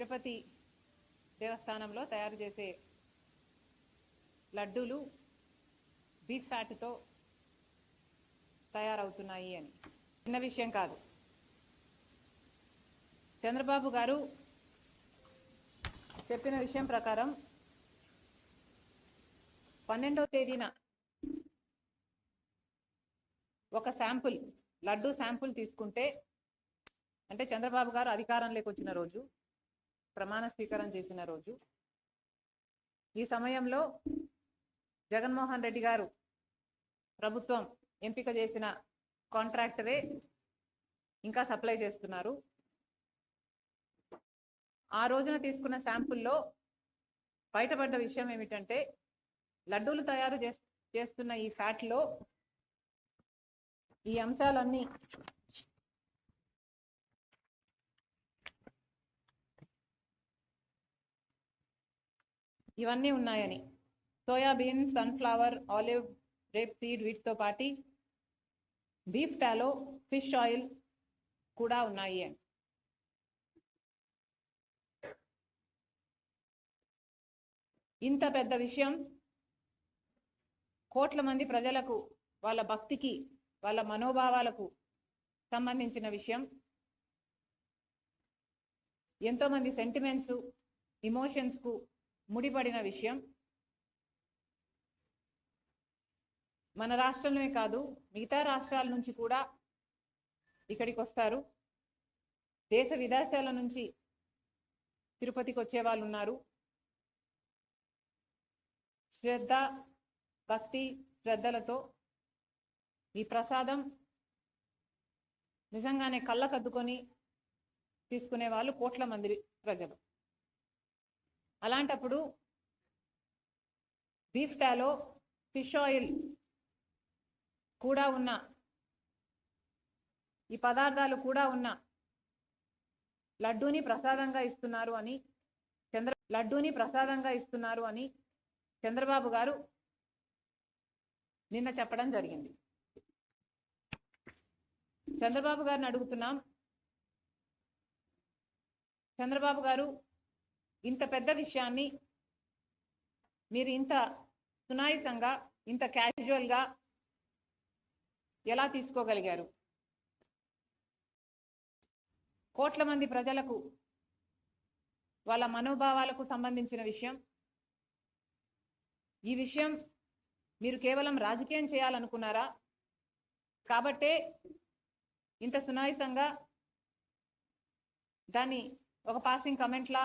తిరుపతి దేవస్థానంలో తయారు చేసే లడ్డూలు బీఫ్ ఫ్యాట్తో తయారవుతున్నాయి అని చిన్న విషయం కాదు. చంద్రబాబు గారు చెప్పిన విషయం ప్రకారం 12వ తేదీన ఒక శాంపుల్ లడ్డూ శాంపుల్ తీసుకుంటే, అంటే చంద్రబాబు గారు అధికారంలోకి వచ్చిన రోజు, ప్రమాణ స్వీకారం చేసిన రోజు, ఈ సమయంలో జగన్మోహన్ రెడ్డి గారు ప్రభుత్వం ఎంపిక చేసిన కాంట్రాక్టరే ఇంకా సప్లై చేస్తున్నారు. ఆ రోజున తీసుకున్న శాంపుల్లో బయటపడ్డ విషయం ఏమిటంటే, లడ్డూలు తయారు చేస్తున్న ఈ ఫ్యాట్లో ఈ అంశాలన్నీ ఇవన్నీ ఉన్నాయని, soybean, sunflower, olive, rape seed వీటితో పాటు బీఫ్ టాలో, ఫిష్ ఆయిల్ కూడా ఉన్నాయి అని. ఇంత పెద్ద విషయం, కోట్ల మంది ప్రజలకు, వాళ్ళ భక్తికి, వాళ్ళ మనోభావాలకు సంబంధించిన విషయం, ఎంతోమంది సెంటిమెంట్స్, ఇమోషన్స్కు ముడిపడిన విషయం. మన రాష్ట్రంలోనే కాదు, మిగతా రాష్ట్రాల నుంచి కూడా ఇక్కడికి వస్తారు. దేశ విదేశాల నుంచి తిరుపతికి వచ్చే వాళ్ళు ఉన్నారు. శ్రద్ధ, భక్తి, శ్రద్ధలతో ఈ ప్రసాదం నిజంగానే కళ్ళకద్దుకొని తీసుకునే వాళ్ళు కోట్ల మంది ప్రజలు. అలాంటప్పుడు బీఫ్ టాలో, ఫిష్ ఆయిల్ కూడా ఉన్న, ఈ పదార్థాలు కూడా ఉన్న లడ్డూని ప్రసాదంగా ఇస్తున్నారు అని చంద్రబాబు గారు నిన్న చెప్పడం జరిగింది. చంద్రబాబు గారిని అడుగుతున్నాం, చంద్రబాబు గారు ఇంత పెద్ద విషయాన్ని మీరు ఇంత సునాయాసంగా, ఇంత క్యాజువల్గా ఎలా తీసుకోగలిగారు? కోట్ల మంది ప్రజలకు, వాళ్ళ మనోభావాలకు సంబంధించిన విషయం. ఈ విషయం మీరు కేవలం రాజకీయం చేయాలనుకున్నారా? కాబట్టే ఇంత సునాయాసంగా దాన్ని ఒక పాసింగ్ కమెంట్లా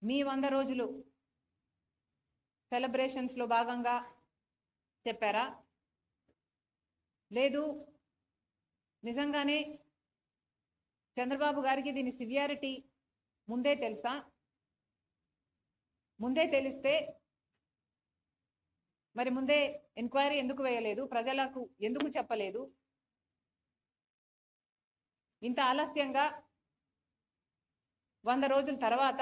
మీ 100 రోజులు సెలబ్రేషన్స్లో భాగంగా చెప్పారా? లేదు, నిజంగానే చంద్రబాబు గారికి దీని సివియారిటీ ముందే తెలుసా? ముందే తెలిస్తే మరి ముందే ఎంక్వైరీ ఎందుకు వేయలేదు? ప్రజలకు ఎందుకు చెప్పలేదు? ఇంత ఆలస్యంగా 100 రోజుల తర్వాత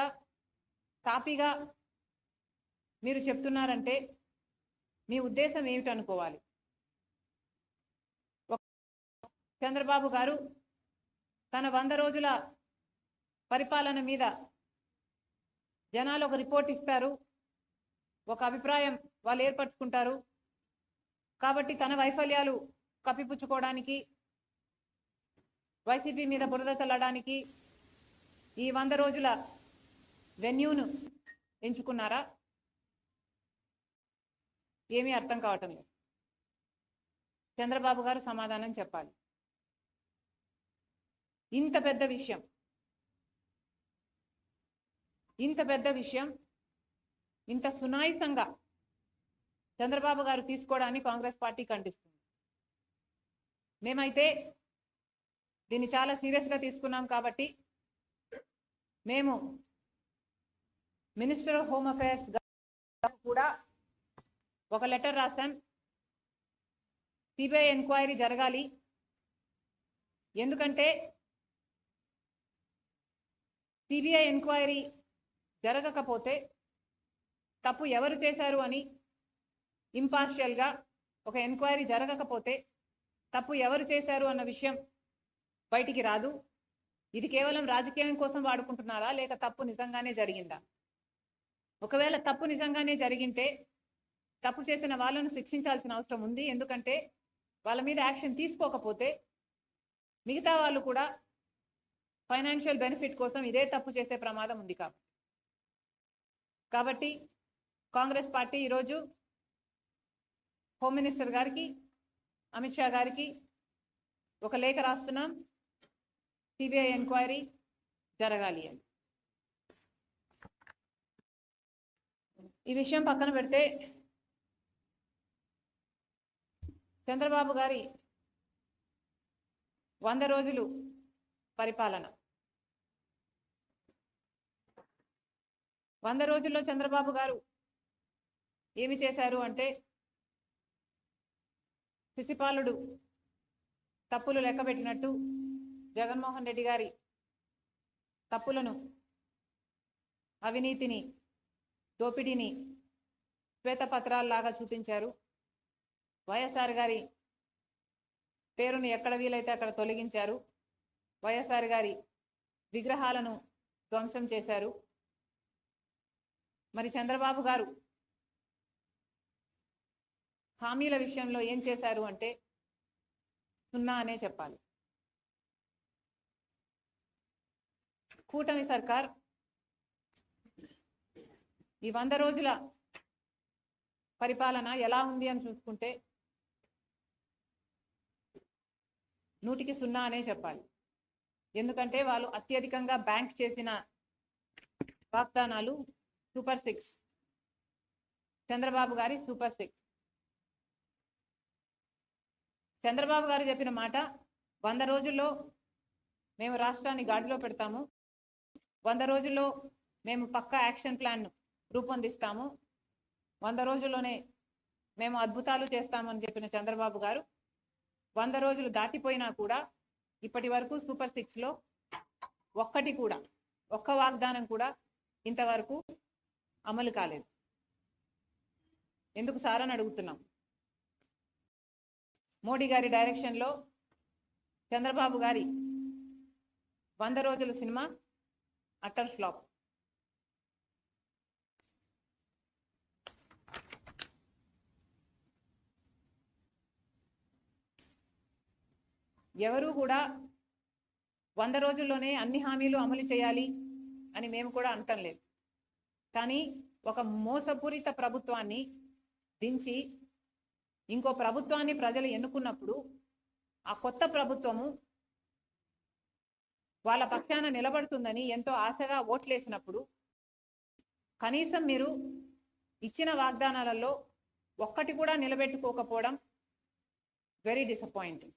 కాపీగా మీరు చెప్తున్నారంటే మీ ఉద్దేశం ఏమిటనుకోవాలి? చంద్రబాబు గారు తన 100 రోజుల పరిపాలన మీద జనాలు ఒక రిపోర్ట్ ఇస్తారు, ఒక అభిప్రాయం వాళ్ళు ఏర్పరచుకుంటారు. కాబట్టి తన వైఫల్యాలు కప్పిపుచ్చుకోవడానికి, వైసీపీ మీద బురద చల్లడానికి ఈ 100 రోజుల వెన్యూను ఎంచుకున్నారా? ఏమీ అర్థం కావటం లేదు. చంద్రబాబు గారు సమాధానం చెప్పాలి. ఇంత పెద్ద విషయం ఇంత సునాయాసంగా చంద్రబాబు గారు తీసుకోవడాన్ని కాంగ్రెస్ పార్టీ ఖండిస్తుంది. మేమైతే దీన్ని చాలా సీరియస్గా తీసుకున్నాం. కాబట్టి మేము మినిస్టర్ ఆఫ్ హోమ్ అఫైర్స్ కూడా ఒక లెటర్ రాశాం. సిబిఐ ఎంక్వైరీ జరగాలి. ఎందుకంటే సిబిఐ ఎంక్వైరీ జరగకపోతే తప్పు ఎవరు చేశారు అని ఇంపార్షియల్గా ఒక ఎంక్వైరీ జరగకపోతే తప్పు ఎవరు చేశారు అన్న విషయం బయటికి రాదు. ఇది కేవలం రాజకీయం కోసం వాడుకుంటున్నారా లేక తప్పు నిజంగానే జరిగిందా? ఒకవేళ తప్పు నిజంగానే జరిగింటే తప్పు చేసిన వాళ్ళను శిక్షించాల్సిన అవసరం ఉంది. ఎందుకంటే వాళ్ళ మీద యాక్షన్ తీసుకోకపోతే మిగతా వాళ్ళు కూడా ఫైనాన్షియల్ బెనిఫిట్ కోసం ఇదే తప్పు చేసే ప్రమాదం ఉంది. కాబట్టి కాంగ్రెస్ పార్టీ ఈరోజు హోమ్ మినిస్టర్ గారికి, అమిత్ షా గారికి ఒక లేఖ రాస్తున్నాం, సిబిఐ ఎంక్వైరీ జరగాలి అని. ఈ విషయం పక్కన పెడితే చంద్రబాబు గారి 100 రోజులు పరిపాలన, 100 రోజుల్లో చంద్రబాబు గారు ఏమి చేశారు అంటే, శిశుపాలుడు తప్పులు లెక్కబెట్టినట్టు జగన్మోహన్ రెడ్డి గారి తప్పులను, అవినీతిని, దోపిడీని శ్వేతపత్రాల్లాగా చూపించారు. వైఎస్ఆర్ గారి పేరును ఎక్కడ వీలైతే అక్కడ తొలగించారు. వైఎస్ఆర్ గారి విగ్రహాలను ధ్వంసం చేశారు. మరి చంద్రబాబు గారు హామీల విషయంలో ఏం చేశారు అంటే 0 అనే చెప్పాలి. కూటమి సర్కార్ ఈ 100 రోజుల పరిపాలన ఎలా ఉంది అని చూసుకుంటే 100కి 0 అనే చెప్పాలి. ఎందుకంటే వాళ్ళు అత్యధికంగా బ్యాంక్ చేసిన వాగ్దానాలు సూపర్ 6, చంద్రబాబు గారి సూపర్ 6. చంద్రబాబు గారు చెప్పిన మాట, 100 రోజుల్లో మేము రాష్ట్రాన్ని గాడిలో పెడతాము, 100 రోజుల్లో మేము పక్కా యాక్షన్ ప్లాన్ రూపొందిస్తాము, 100 రోజుల్లోనే మేము అద్భుతాలు చేస్తామని చెప్పిన చంద్రబాబు గారు 100 రోజులు దాటిపోయినా కూడా ఇప్పటి వరకు సూపర్ 6లో ఒక్క వాగ్దానం కూడా ఇంతవరకు అమలు కాలేదు. ఎందుకు సార్ అని అడుగుతున్నాం. మోడీ గారి డైరెక్షన్లో చంద్రబాబు గారి 100 రోజుల సినిమా అటర్ ఫ్లాప్. ఎవరు కూడా 100 రోజుల్లోనే అన్ని హామీలు అమలు చేయాలి అని మేము కూడా అంటం లేదు. కానీ ఒక మోసపూరిత ప్రభుత్వాన్ని దించి ఇంకో ప్రభుత్వాన్ని ప్రజలు ఎన్నుకున్నప్పుడు ఆ కొత్త ప్రభుత్వము వాళ్ళ పక్షాన నిలబడుతుందని ఎంతో ఆశగా ఓట్లేసినప్పుడు కనీసం మీరు ఇచ్చిన వాగ్దానాలలో ఒక్కటి కూడా నిలబెట్టుకోకపోవడం వెరీ డిసప్పాయింటింగ్.